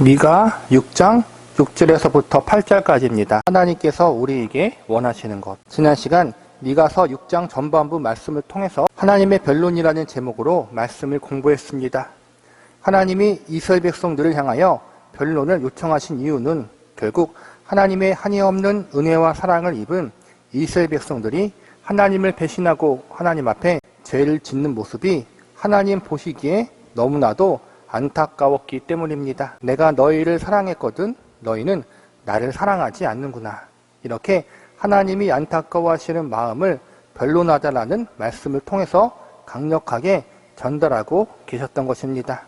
미가 6장 6절에서부터 8절까지입니다. 하나님께서 우리에게 원하시는 것. 지난 시간 미가서 6장 전반부 말씀을 통해서 하나님의 변론이라는 제목으로 말씀을 공부했습니다. 하나님이 이스라엘 백성들을 향하여 변론을 요청하신 이유는 결국 하나님의 한이 없는 은혜와 사랑을 입은 이스라엘 백성들이 하나님을 배신하고 하나님 앞에 죄를 짓는 모습이 하나님 보시기에 너무나도 안타까웠기 때문입니다. 내가 너희를 사랑했거든 너희는 나를 사랑하지 않는구나. 이렇게 하나님이 안타까워하시는 마음을 변론하다라는 말씀을 통해서 강력하게 전달하고 계셨던 것입니다.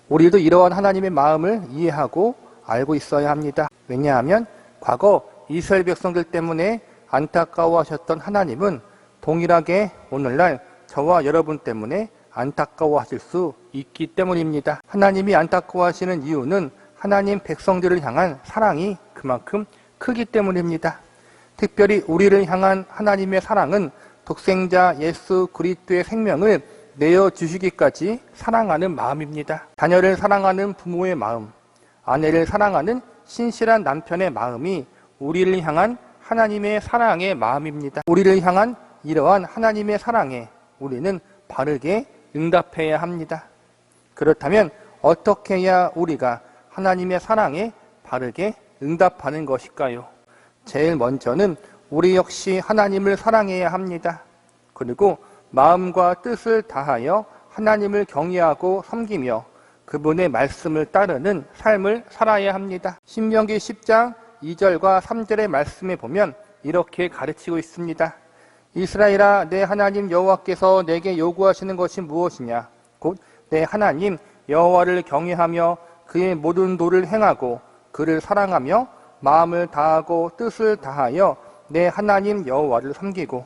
우리도 이러한 하나님의 마음을 이해하고 알고 있어야 합니다. 왜냐하면 과거 이스라엘 백성들 때문에 안타까워하셨던 하나님은 동일하게 오늘날 저와 여러분 때문에 안타까워하실 수 있기 때문입니다. 하나님이 안타까워하시는 이유는 하나님 백성들을 향한 사랑이 그만큼 크기 때문입니다. 특별히 우리를 향한 하나님의 사랑은 독생자 예수 그리스도의 생명을 내어주시기까지 사랑하는 마음입니다. 자녀를 사랑하는 부모의 마음, 아내를 사랑하는 신실한 남편의 마음이 우리를 향한 하나님의 사랑의 마음입니다. 우리를 향한 이러한 하나님의 사랑에 우리는 바르게 응답해야 합니다. 그렇다면 어떻게 해야 우리가 하나님의 사랑에 바르게 응답하는 것일까요? 제일 먼저는 우리 역시 하나님을 사랑해야 합니다. 그리고 마음과 뜻을 다하여 하나님을 경외하고 섬기며 그분의 말씀을 따르는 삶을 살아야 합니다. 신명기 10장 2절과 3절의 말씀에 보면 이렇게 가르치고 있습니다. 이스라엘아, 내 하나님 여호와께서 내게 요구하시는 것이 무엇이냐? 곧 내 하나님 여호와를 경외하며 그의 모든 도를 행하고 그를 사랑하며 마음을 다하고 뜻을 다하여 내 하나님 여호와를 섬기고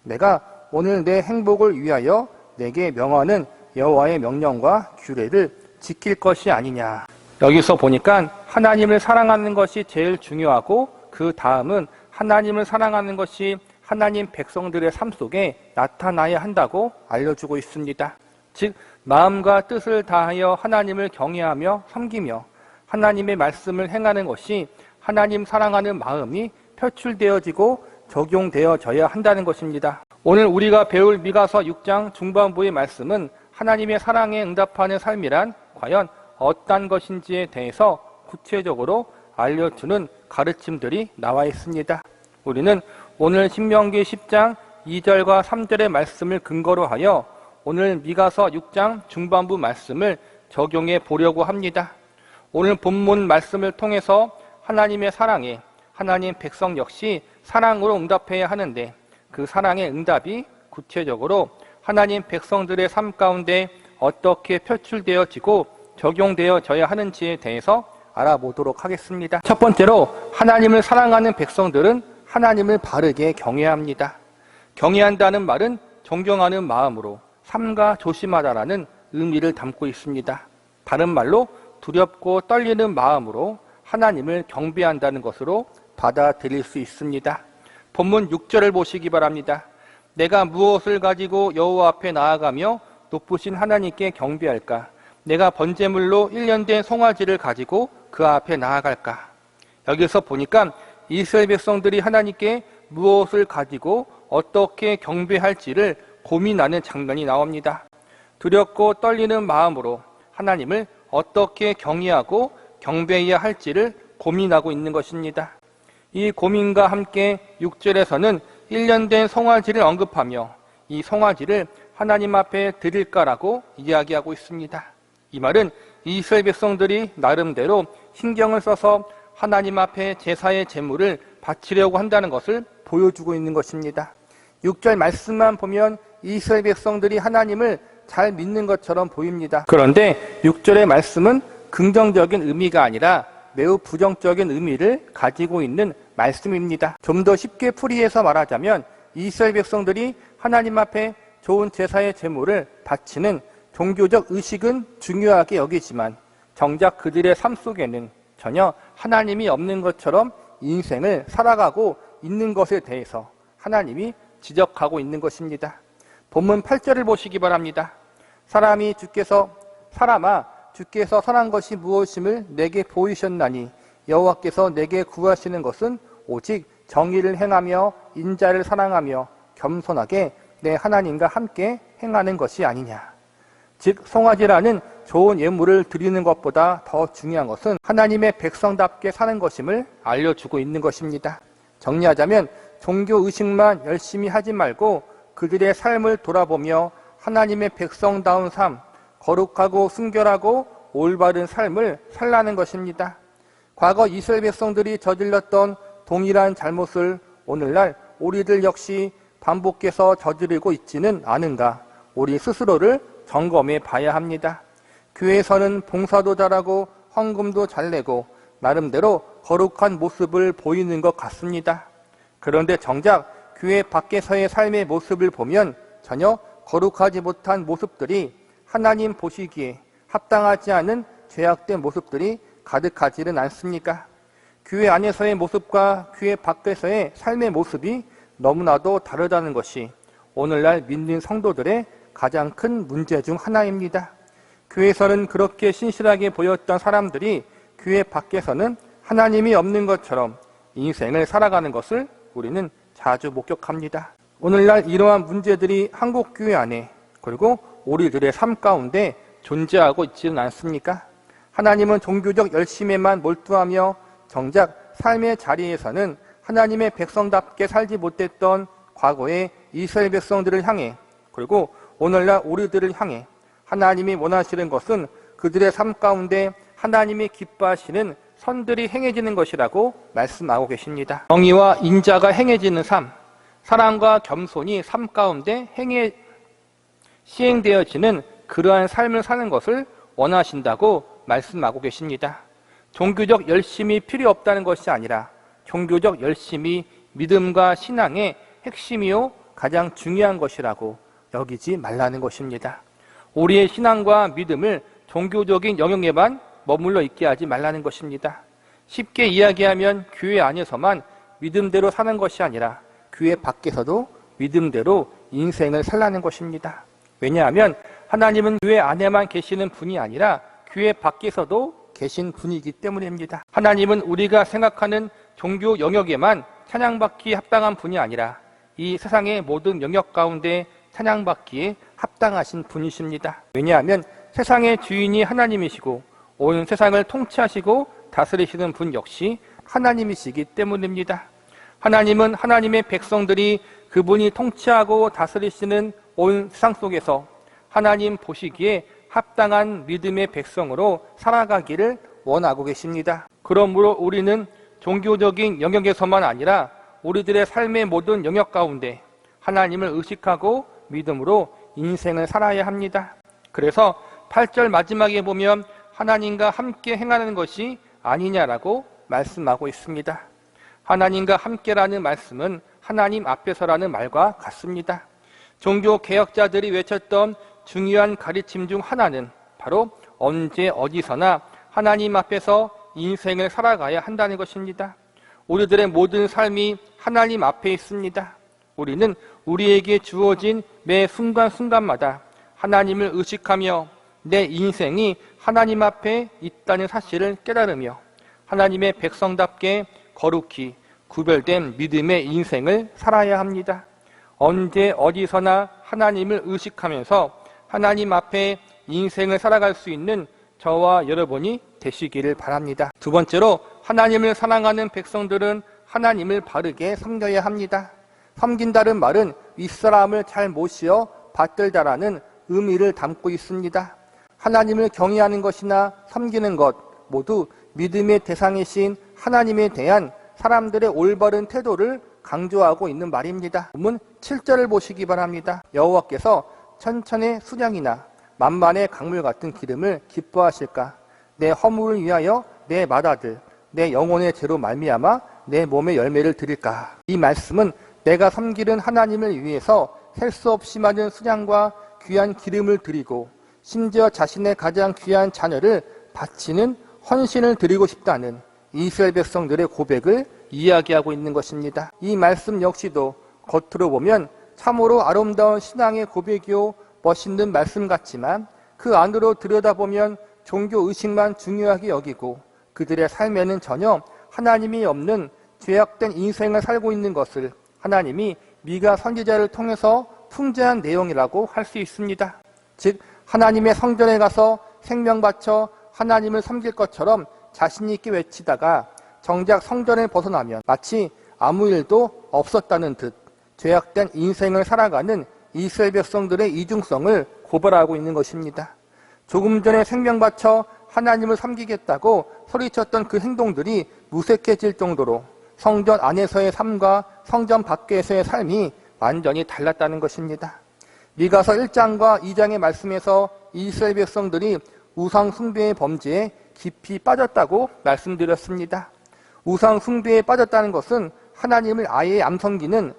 내가 오늘 내 행복을 위하여 내게 명하는 여호와의 명령과 규례를 지킬 것이 아니냐. 여기서 보니까 하나님을 사랑하는 것이 제일 중요하고 그 다음은 하나님을 사랑하는 것이 하나님 백성들의 삶 속에 나타나야 한다고 알려주고 있습니다. 즉 마음과 뜻을 다하여 하나님을 경외하며 섬기며 하나님의 말씀을 행하는 것이 하나님 사랑하는 마음이 표출되어지고 적용되어져야 한다는 것입니다. 오늘 우리가 배울 미가서 6장 중반부의 말씀은 하나님의 사랑에 응답하는 삶이란 과연 어떤 것인지에 대해서 구체적으로 알려주는 가르침들이 나와 있습니다. 우리는 오늘 신명기 10장 2절과 3절의 말씀을 근거로 하여 오늘 미가서 6장 중반부 말씀을 적용해 보려고 합니다. 오늘 본문 말씀을 통해서 하나님의 사랑에 하나님 백성 역시 사랑으로 응답해야 하는데 그 사랑의 응답이 구체적으로 하나님 백성들의 삶 가운데 어떻게 표출되어지고 적용되어져야 하는지에 대해서 알아보도록 하겠습니다. 첫 번째로 하나님을 사랑하는 백성들은 하나님을 바르게 경외합니다. 경외한다는 말은 존경하는 마음으로 삼가 조심하다라는 의미를 담고 있습니다. 다른 말로 두렵고 떨리는 마음으로 하나님을 경배한다는 것으로 받아들일 수 있습니다. 본문 6절을 보시기 바랍니다. 내가 무엇을 가지고 여호와 앞에 나아가며 높으신 하나님께 경배할까? 내가 번제물로 1년 된 송아지를 가지고 그 앞에 나아갈까? 여기서 보니까 이스라엘 백성들이 하나님께 무엇을 가지고 어떻게 경배할지를 고민하는 장면이 나옵니다. 두렵고 떨리는 마음으로 하나님을 어떻게 경외하고 경배해야 할지를 고민하고 있는 것입니다. 이 고민과 함께 6절에서는 1년 된 송아지를 언급하며 이 송아지를 하나님 앞에 드릴까라고 이야기하고 있습니다. 이 말은 이스라엘 백성들이 나름대로 신경을 써서 하나님 앞에 제사의 제물을 바치려고 한다는 것을 보여주고 있는 것입니다. 6절 말씀만 보면 이스라엘 백성들이 하나님을 잘 믿는 것처럼 보입니다. 그런데 6절의 말씀은 긍정적인 의미가 아니라 매우 부정적인 의미를 가지고 있는 말씀입니다. 좀 더 쉽게 풀이해서 말하자면 이스라엘 백성들이 하나님 앞에 좋은 제사의 제물을 바치는 종교적 의식은 중요하게 여기지만 정작 그들의 삶 속에는 전혀 하나님이 없는 것처럼 인생을 살아가고 있는 것에 대해서 하나님이 지적하고 있는 것입니다. 본문 8절을 보시기 바랍니다. 사람아 주께서 선한 것이 무엇임을 내게 보이셨나니 여호와께서 내게 구하시는 것은 오직 정의를 행하며 인자를 사랑하며 겸손하게 내 하나님과 함께 행하는 것이 아니냐. 즉 송아지라는 좋은 예물을 드리는 것보다 더 중요한 것은 하나님의 백성답게 사는 것임을 알려주고 있는 것입니다. 정리하자면 종교의식만 열심히 하지 말고 그들의 삶을 돌아보며 하나님의 백성다운 삶, 거룩하고 순결하고 올바른 삶을 살라는 것입니다. 과거 이스라엘 백성들이 저질렀던 동일한 잘못을 오늘날 우리들 역시 반복해서 저지르고 있지는 않은가, 우리 스스로를 점검해 봐야 합니다. 교회에서는 봉사도 잘하고 헌금도 잘 내고 나름대로 거룩한 모습을 보이는 것 같습니다. 그런데 정작 교회 밖에서의 삶의 모습을 보면 전혀 거룩하지 못한 모습들이 하나님 보시기에 합당하지 않은 죄악된 모습들이 가득하지는 않습니까? 교회 안에서의 모습과 교회 밖에서의 삶의 모습이 너무나도 다르다는 것이 오늘날 믿는 성도들의 가장 큰 문제 중 하나입니다. 교회에서는 그렇게 신실하게 보였던 사람들이 교회 밖에서는 하나님이 없는 것처럼 인생을 살아가는 것을 우리는 자주 목격합니다. 오늘날 이러한 문제들이 한국 교회 안에 그리고 우리들의 삶 가운데 존재하고 있지는 않습니까? 하나님은 종교적 열심에만 몰두하며 정작 삶의 자리에서는 하나님의 백성답게 살지 못했던 과거의 이스라엘 백성들을 향해 그리고 오늘날 우리들을 향해 하나님이 원하시는 것은 그들의 삶 가운데 하나님이 기뻐하시는 선들이 행해지는 것이라고 말씀하고 계십니다. 정의와 인자가 행해지는 삶, 사랑과 겸손이 삶 가운데 시행되어지는 그러한 삶을 사는 것을 원하신다고 말씀하고 계십니다. 종교적 열심이 필요 없다는 것이 아니라 종교적 열심이 믿음과 신앙의 핵심이요 가장 중요한 것이라고 여기지 말라는 것입니다. 우리의 신앙과 믿음을 종교적인 영역에만 머물러 있게 하지 말라는 것입니다. 쉽게 이야기하면 교회 안에서만 믿음대로 사는 것이 아니라 교회 밖에서도 믿음대로 인생을 살라는 것입니다. 왜냐하면 하나님은 교회 안에만 계시는 분이 아니라 교회 밖에서도 계신 분이기 때문입니다. 하나님은 우리가 생각하는 종교 영역에만 찬양받기에 합당한 분이 아니라 이 세상의 모든 영역 가운데 찬양받기에 합당하신 분이십니다. 왜냐하면 세상의 주인이 하나님이시고 온 세상을 통치하시고 다스리시는 분 역시 하나님이시기 때문입니다. 하나님은 하나님의 백성들이 그분이 통치하고 다스리시는 온 세상 속에서 하나님 보시기에 합당한 믿음의 백성으로 살아가기를 원하고 계십니다. 그러므로 우리는 종교적인 영역에서만 아니라 우리들의 삶의 모든 영역 가운데 하나님을 의식하고 믿음으로 인생을 살아야 합니다. 그래서 8절 마지막에 보면 하나님과 함께 행하는 것이 아니냐라고 말씀하고 있습니다. 하나님과 함께라는 말씀은 하나님 앞에서라는 말과 같습니다. 종교 개혁자들이 외쳤던 중요한 가르침 중 하나는 바로 언제 어디서나 하나님 앞에서 인생을 살아가야 한다는 것입니다. 우리들의 모든 삶이 하나님 앞에 있습니다. 우리는 우리에게 주어진 매 순간순간마다 하나님을 의식하며 내 인생이 하나님 앞에 있다는 사실을 깨달으며 하나님의 백성답게 거룩히 구별된 믿음의 인생을 살아야 합니다. 언제 어디서나 하나님을 의식하면서 하나님 앞에 인생을 살아갈 수 있는 저와 여러분이 되시기를 바랍니다. 두 번째로 하나님을 사랑하는 백성들은 하나님을 바르게 섬겨야 합니다. 섬긴다는 말은 윗사람을 잘 모시어 받들다라는 의미를 담고 있습니다. 하나님을 경외하는 것이나 섬기는 것 모두 믿음의 대상이신 하나님에 대한 사람들의 올바른 태도를 강조하고 있는 말입니다. 본문 7절을 보시기 바랍니다. 여호와께서 천천의 수량이나 만만의 강물 같은 기름을 기뻐하실까? 내 허물을 위하여 내 맏아들, 내 영혼의 죄로 말미암아 내 몸의 열매를 드릴까? 이 말씀은 내가 섬기는 하나님을 위해서 셀 수 없이 많은 수량과 귀한 기름을 드리고 심지어 자신의 가장 귀한 자녀를 바치는 헌신을 드리고 싶다는 이스라엘 백성들의 고백을 이야기하고 있는 것입니다. 이 말씀 역시도 겉으로 보면 참으로 아름다운 신앙의 고백이요 멋있는 말씀 같지만 그 안으로 들여다보면 종교 의식만 중요하게 여기고 그들의 삶에는 전혀 하나님이 없는 죄악된 인생을 살고 있는 것을 하나님이 미가 선지자를 통해서 풍자한 내용이라고 할 수 있습니다. 즉 하나님의 성전에 가서 생명 바쳐 하나님을 섬길 것처럼 자신 있게 외치다가 정작 성전을 벗어나면 마치 아무 일도 없었다는 듯 죄악된 인생을 살아가는 이스라엘 백성들의 이중성을 고발하고 있는 것입니다. 조금 전에 생명 바쳐 하나님을 섬기겠다고 소리쳤던 그 행동들이 무색해질 정도로 성전 안에서의 삶과 성전 밖에서의 삶이 완전히 달랐다는 것입니다. 미가서 1장과 2장의 말씀에서 이스라엘 백성들이 우상 숭배의 범죄에 깊이 빠졌다고 말씀드렸습니다. 우상 숭배에 빠졌다는 것은 하나님을 아예 안 섬기는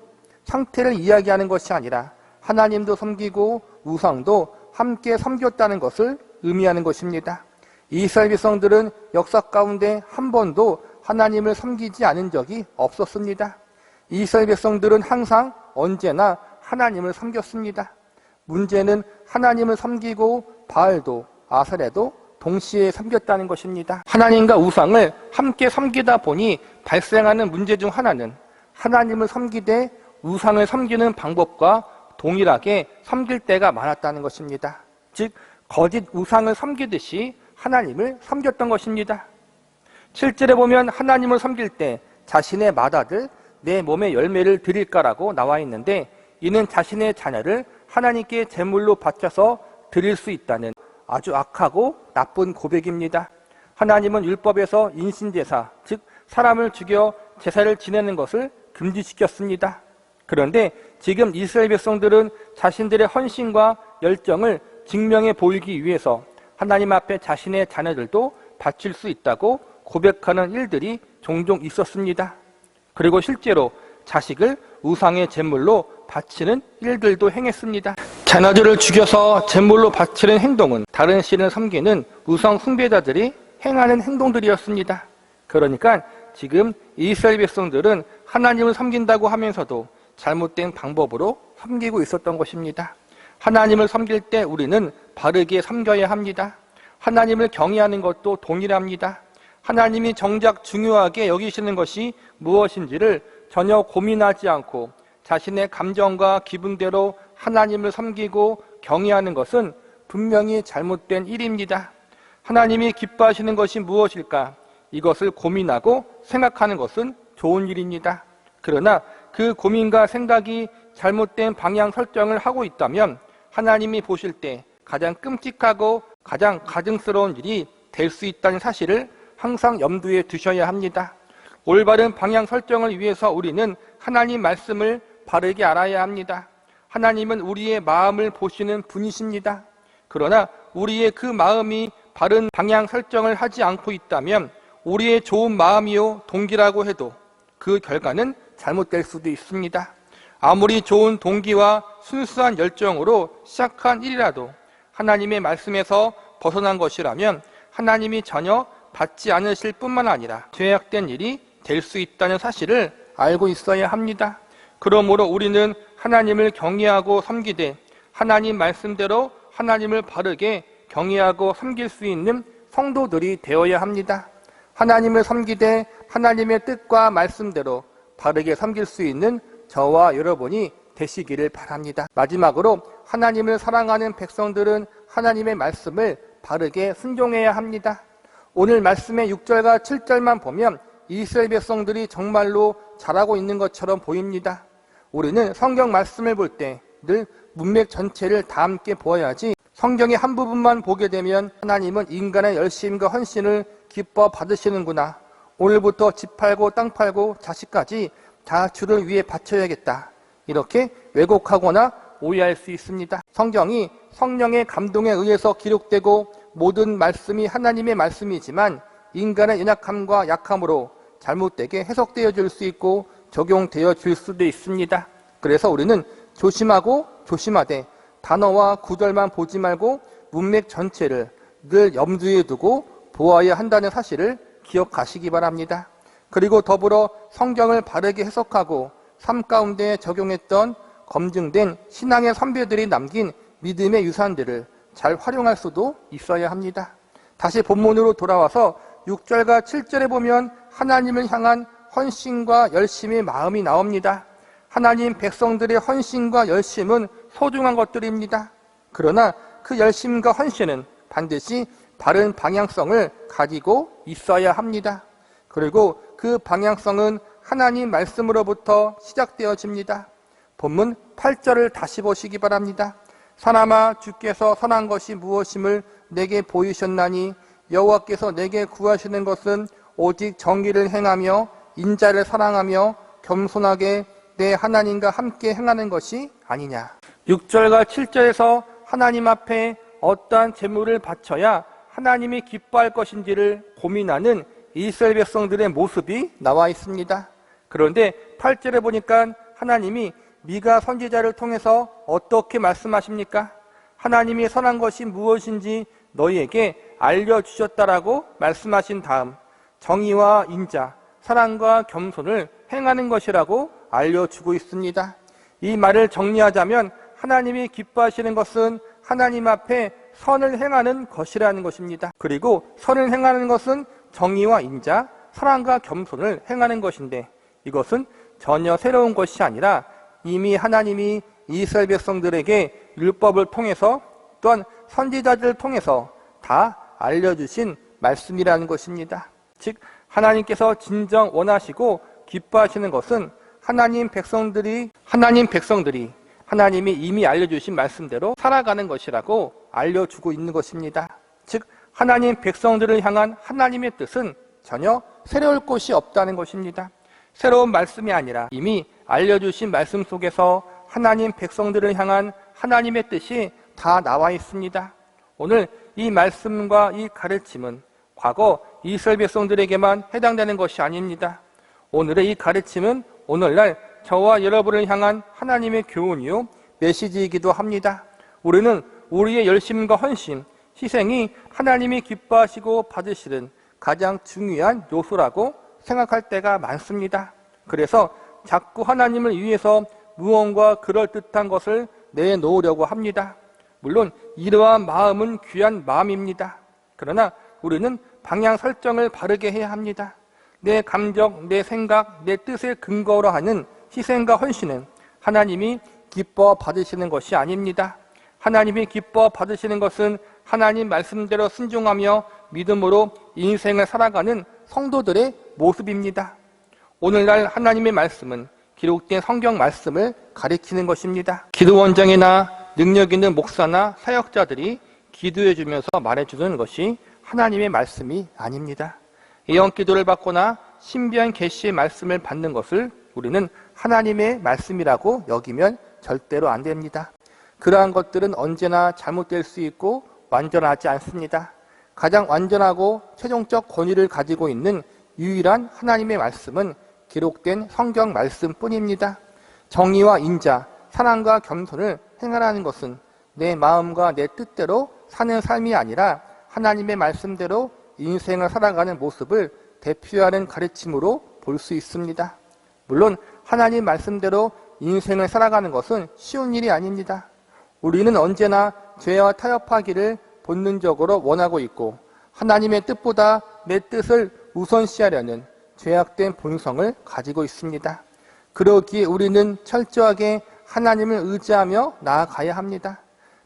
상태를 이야기하는 것이 아니라 하나님도 섬기고 우상도 함께 섬겼다는 것을 의미하는 것입니다. 이스라엘 백성들은 역사 가운데 한 번도 하나님을 섬기지 않은 적이 없었습니다. 이스라엘 백성들은 항상 언제나 하나님을 섬겼습니다. 문제는 하나님을 섬기고 바알도 아세라도 동시에 섬겼다는 것입니다. 하나님과 우상을 함께 섬기다 보니 발생하는 문제 중 하나는 하나님을 섬기되 우상을 섬기는 방법과 동일하게 섬길 때가 많았다는 것입니다. 즉 거짓 우상을 섬기듯이 하나님을 섬겼던 것입니다. 7절에 보면 하나님을 섬길 때 자신의 맏아들 내 몸의 열매를 드릴까라고 나와 있는데 이는 자신의 자녀를 하나님께 제물로 바쳐서 드릴 수 있다는 아주 악하고 나쁜 고백입니다. 하나님은 율법에서 인신제사, 즉 사람을 죽여 제사를 지내는 것을 금지시켰습니다. 그런데 지금 이스라엘 백성들은 자신들의 헌신과 열정을 증명해 보이기 위해서 하나님 앞에 자신의 자녀들도 바칠 수 있다고 고백하는 일들이 종종 있었습니다. 그리고 실제로 자식을 우상의 제물로 바치는 일들도 행했습니다. 자녀들을 죽여서 제물로 바치는 행동은 다른 신을 섬기는 우상 숭배자들이 행하는 행동들이었습니다. 그러니까 지금 이스라엘 백성들은 하나님을 섬긴다고 하면서도 잘못된 방법으로 섬기고 있었던 것입니다. 하나님을 섬길 때 우리는 바르게 섬겨야 합니다. 하나님을 경외하는 것도 동일합니다. 하나님이 정작 중요하게 여기시는 것이 무엇인지를 전혀 고민하지 않고 자신의 감정과 기분대로 하나님을 섬기고 경외하는 것은 분명히 잘못된 일입니다. 하나님이 기뻐하시는 것이 무엇일까? 이것을 고민하고 생각하는 것은 좋은 일입니다. 그러나 그 고민과 생각이 잘못된 방향 설정을 하고 있다면 하나님이 보실 때 가장 끔찍하고 가장 가증스러운 일이 될 수 있다는 사실을 항상 염두에 두셔야 합니다. 올바른 방향 설정을 위해서 우리는 하나님 말씀을 바르게 알아야 합니다. 하나님은 우리의 마음을 보시는 분이십니다. 그러나 우리의 그 마음이 바른 방향 설정을 하지 않고 있다면 우리의 좋은 마음이요 동기라고 해도 그 결과는 잘못될 수도 있습니다. 아무리 좋은 동기와 순수한 열정으로 시작한 일이라도 하나님의 말씀에서 벗어난 것이라면 하나님이 전혀 받지 않으실 뿐만 아니라 죄악된 일이 될 수 있다는 사실을 알고 있어야 합니다. 그러므로 우리는 하나님을 경외하고 섬기되 하나님 말씀대로 하나님을 바르게 경외하고 섬길 수 있는 성도들이 되어야 합니다. 하나님을 섬기되 하나님의 뜻과 말씀대로 바르게 섬길 수 있는 저와 여러분이 되시기를 바랍니다. 마지막으로 하나님을 사랑하는 백성들은 하나님의 말씀을 바르게 순종해야 합니다. 오늘 말씀의 6절과 7절만 보면 이스라엘 백성들이 정말로 잘하고 있는 것처럼 보입니다. 우리는 성경 말씀을 볼 때 늘 문맥 전체를 다 함께 보아야지 성경의 한 부분만 보게 되면 하나님은 인간의 열심과 헌신을 기뻐 받으시는구나. 오늘부터 집 팔고 땅 팔고 자식까지 다 주를 위해 바쳐야겠다. 이렇게 왜곡하거나 오해할 수 있습니다. 성경이 성령의 감동에 의해서 기록되고 모든 말씀이 하나님의 말씀이지만 인간의 연약함과 약함으로 잘못되게 해석되어 줄 수 있고 적용되어 줄 수도 있습니다. 그래서 우리는 조심하고 조심하되 단어와 구절만 보지 말고 문맥 전체를 늘 염두에 두고 보아야 한다는 사실을 기억하시기 바랍니다. 그리고 더불어 성경을 바르게 해석하고 삶 가운데 적용했던 검증된 신앙의 선배들이 남긴 믿음의 유산들을 잘 활용할 수도 있어야 합니다. 다시 본문으로 돌아와서 6절과 7절에 보면 하나님을 향한 헌신과 열심의 마음이 나옵니다. 하나님 백성들의 헌신과 열심은 소중한 것들입니다. 그러나 그 열심과 헌신은 반드시 바른 방향성을 가지고 있어야 합니다. 그리고 그 방향성은 하나님 말씀으로부터 시작되어집니다. 본문 8절을 다시 보시기 바랍니다. 사람아, 주께서 선한 것이 무엇임을 내게 보이셨나니 여호와께서 내게 구하시는 것은 오직 정의를 행하며 인자를 사랑하며 겸손하게 내 하나님과 함께 행하는 것이 아니냐. 6절과 7절에서 하나님 앞에 어떠한 제물을 바쳐야 하나님이 기뻐할 것인지를 고민하는 이스라엘 백성들의 모습이 나와 있습니다. 그런데 8절에 보니까 하나님이 미가 선지자를 통해서 어떻게 말씀하십니까? 하나님이 선한 것이 무엇인지 너희에게 알려주셨다라고 말씀하신 다음 정의와 인자, 사랑과 겸손을 행하는 것이라고 알려주고 있습니다. 이 말을 정리하자면 하나님이 기뻐하시는 것은 하나님 앞에 선을 행하는 것이라는 것입니다. 그리고 선을 행하는 것은 정의와 인자, 사랑과 겸손을 행하는 것인데 이것은 전혀 새로운 것이 아니라 이미 하나님이 이스라엘 백성들에게 율법을 통해서 또한 선지자들을 통해서 다 알려주신 말씀이라는 것입니다. 즉 하나님께서 진정 원하시고 기뻐하시는 것은 하나님 백성들이 하나님이 이미 알려주신 말씀대로 살아가는 것이라고 알려주고 있는 것입니다. 즉 하나님 백성들을 향한 하나님의 뜻은 전혀 새로울 것이 없다는 것입니다. 새로운 말씀이 아니라 이미 알려주신 말씀 속에서 하나님 백성들을 향한 하나님의 뜻이 다 나와 있습니다. 오늘 이 말씀과 이 가르침은 과거 이스라엘 백성들에게만 해당되는 것이 아닙니다. 오늘의 이 가르침은 오늘날 저와 여러분을 향한 하나님의 교훈이요 메시지이기도 합니다. 우리는 우리의 열심과 헌신, 희생이 하나님이 기뻐하시고 받으시는 가장 중요한 요소라고 생각할 때가 많습니다. 그래서 자꾸 하나님을 위해서 무언가 그럴듯한 것을 내놓으려고 합니다. 물론 이러한 마음은 귀한 마음입니다. 그러나 우리는 방향 설정을 바르게 해야 합니다. 내 감정, 내 생각, 내 뜻을 근거로 하는 희생과 헌신은 하나님이 기뻐 받으시는 것이 아닙니다. 하나님이 기뻐 받으시는 것은 하나님 말씀대로 순종하며 믿음으로 인생을 살아가는 성도들의 모습입니다. 오늘날 하나님의 말씀은 기록된 성경 말씀을 가리키는 것입니다. 기도원장이나 능력 있는 목사나 사역자들이 기도해 주면서 말해주는 것이 하나님의 말씀이 아닙니다. 예언 기도를 받거나 신비한 계시의 말씀을 받는 것을 우리는 하나님의 말씀이라고 여기면 절대로 안 됩니다. 그러한 것들은 언제나 잘못될 수 있고 완전하지 않습니다. 가장 완전하고 최종적 권위를 가지고 있는 유일한 하나님의 말씀은 기록된 성경 말씀뿐입니다. 정의와 인자, 사랑과 겸손을 행하라는 것은 내 마음과 내 뜻대로 사는 삶이 아니라 하나님의 말씀대로 인생을 살아가는 모습을 대표하는 가르침으로 볼 수 있습니다. 물론 하나님 말씀대로 인생을 살아가는 것은 쉬운 일이 아닙니다. 우리는 언제나 죄와 타협하기를 본능적으로 원하고 있고 하나님의 뜻보다 내 뜻을 우선시하려는 죄악된 본성을 가지고 있습니다. 그러기에 우리는 철저하게 하나님을 의지하며 나아가야 합니다.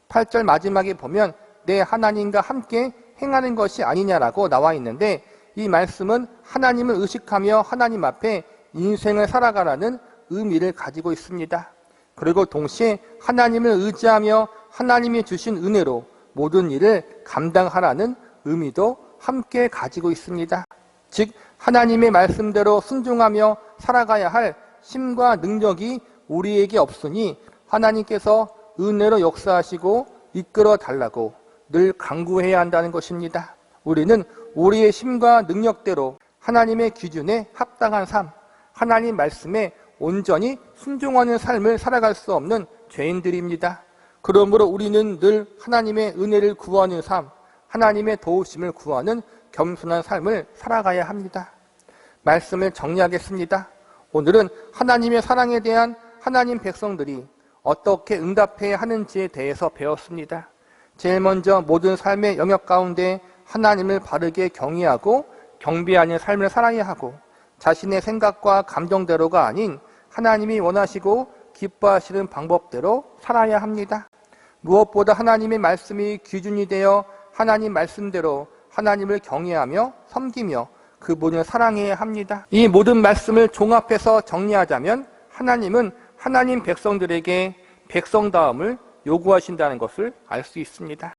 8절 마지막에 보면 내 하나님과 함께 행하는 것이 아니냐라고 나와 있는데 이 말씀은 하나님을 의식하며 하나님 앞에 인생을 살아가라는 의미를 가지고 있습니다. 그리고 동시에 하나님을 의지하며 하나님이 주신 은혜로 모든 일을 감당하라는 의미도 함께 가지고 있습니다. 즉 하나님의 말씀대로 순종하며 살아가야 할 힘과 능력이 우리에게 없으니 하나님께서 은혜로 역사하시고 이끌어 달라고 늘 간구해야 한다는 것입니다. 우리는 우리의 힘과 능력대로 하나님의 기준에 합당한 삶, 하나님 말씀에 온전히 순종하는 삶을 살아갈 수 없는 죄인들입니다. 그러므로 우리는 늘 하나님의 은혜를 구하는 삶, 하나님의 도우심을 구하는 겸손한 삶을 살아가야 합니다. 말씀을 정리하겠습니다. 오늘은 하나님의 사랑에 대한 하나님 백성들이 어떻게 응답해야 하는지에 대해서 배웠습니다. 제일 먼저 모든 삶의 영역 가운데 하나님을 바르게 경외하고 경배하는 삶을 살아야 하고 자신의 생각과 감정대로가 아닌 하나님이 원하시고 기뻐하시는 방법대로 살아야 합니다. 무엇보다 하나님의 말씀이 기준이 되어 하나님 말씀대로 하나님을 경외하며 섬기며 그분을 사랑해야 합니다. 이 모든 말씀을 종합해서 정리하자면 하나님은 하나님 백성들에게 백성다움을 요구하신다는 것을 알 수 있습니다.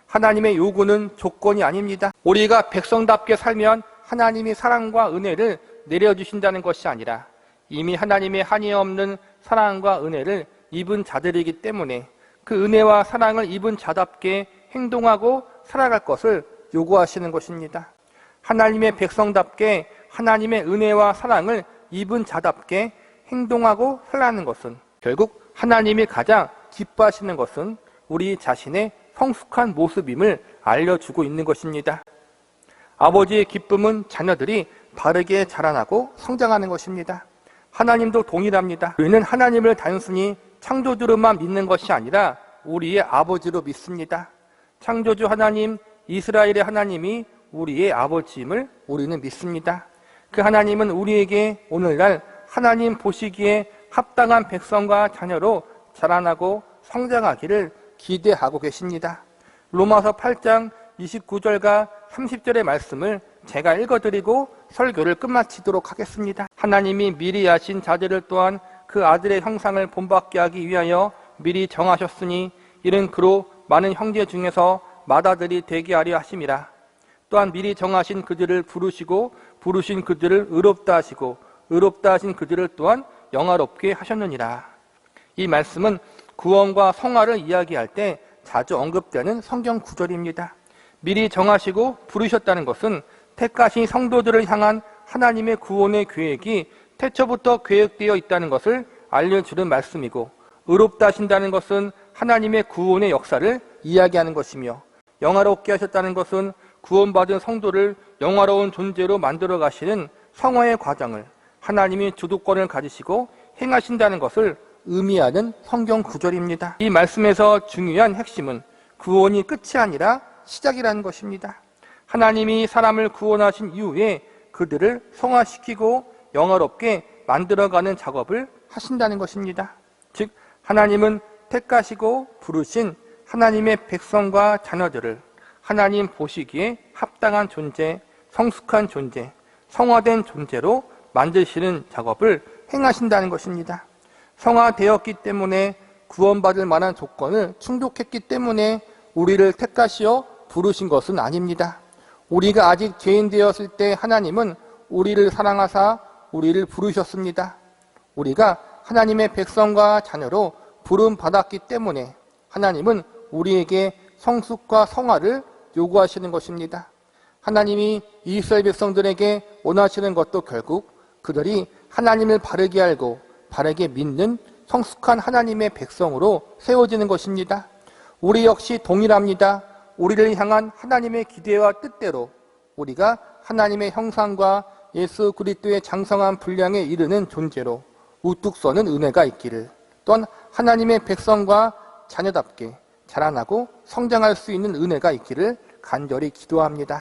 하나님의 요구는 조건이 아닙니다. 우리가 백성답게 살면 하나님이 사랑과 은혜를 내려주신다는 것이 아니라 이미 하나님의 한이 없는 사랑과 은혜를 입은 자들이기 때문에 그 은혜와 사랑을 입은 자답게 행동하고 살아갈 것을 요구하시는 것입니다. 하나님의 백성답게 하나님의 은혜와 사랑을 입은 자답게 행동하고 살아가는 것은 결국 하나님이 가장 기뻐하시는 것은 우리 자신의 성숙한 모습임을 알려주고 있는 것입니다. 아버지의 기쁨은 자녀들이 바르게 자라나고 성장하는 것입니다. 하나님도 동일합니다. 우리는 하나님을 단순히 창조주로만 믿는 것이 아니라 우리의 아버지로 믿습니다. 창조주 하나님, 이스라엘의 하나님이 우리의 아버지임을 우리는 믿습니다. 그 하나님은 우리에게 오늘날 하나님 보시기에 합당한 백성과 자녀로 자라나고 성장하기를 기대하고 계십니다. 로마서 8장 29절과 30절의 말씀을 제가 읽어드리고 설교를 끝마치도록 하겠습니다. 하나님이 미리 아신 자들을 또한 그 아들의 형상을 본받게 하기 위하여 미리 정하셨으니 이는 그로 많은 형제 중에서 맏아들이 되게 하려 하심이라. 또한 미리 정하신 그들을 부르시고 부르신 그들을 의롭다 하시고 의롭다 하신 그들을 또한 영화롭게 하셨느니라. 이 말씀은 구원과 성화를 이야기할 때 자주 언급되는 성경 구절입니다. 미리 정하시고 부르셨다는 것은 택하신 성도들을 향한 하나님의 구원의 계획이 태초부터 계획되어 있다는 것을 알려주는 말씀이고, 의롭다 하신다는 것은 하나님의 구원의 역사를 이야기하는 것이며, 영화롭게 하셨다는 것은 구원받은 성도를 영화로운 존재로 만들어 가시는 성화의 과정을 하나님이 주도권을 가지시고 행하신다는 것을 의미하는 성경 구절입니다. 이 말씀에서 중요한 핵심은 구원이 끝이 아니라 시작이라는 것입니다. 하나님이 사람을 구원하신 이후에 그들을 성화시키고 영화롭게 만들어가는 작업을 하신다는 것입니다. 즉 하나님은 택하시고 부르신 하나님의 백성과 자녀들을 하나님 보시기에 합당한 존재, 성숙한 존재, 성화된 존재로 만드시는 작업을 행하신다는 것입니다. 성화되었기 때문에 구원받을 만한 조건을 충족했기 때문에 우리를 택하시어 부르신 것은 아닙니다. 우리가 아직 죄인 되었을 때 하나님은 우리를 사랑하사 우리를 부르셨습니다. 우리가 하나님의 백성과 자녀로 부름받았기 때문에 하나님은 우리에게 성숙과 성화를 요구하시는 것입니다. 하나님이 이스라엘 백성들에게 원하시는 것도 결국 그들이 하나님을 바르게 알고 바르게 믿는 성숙한 하나님의 백성으로 세워지는 것입니다. 우리 역시 동일합니다. 우리를 향한 하나님의 기대와 뜻대로 우리가 하나님의 형상과 예수 그리스도의 장성한 분량에 이르는 존재로 우뚝 서는 은혜가 있기를, 또한 하나님의 백성과 자녀답게 자라나고 성장할 수 있는 은혜가 있기를 간절히 기도합니다.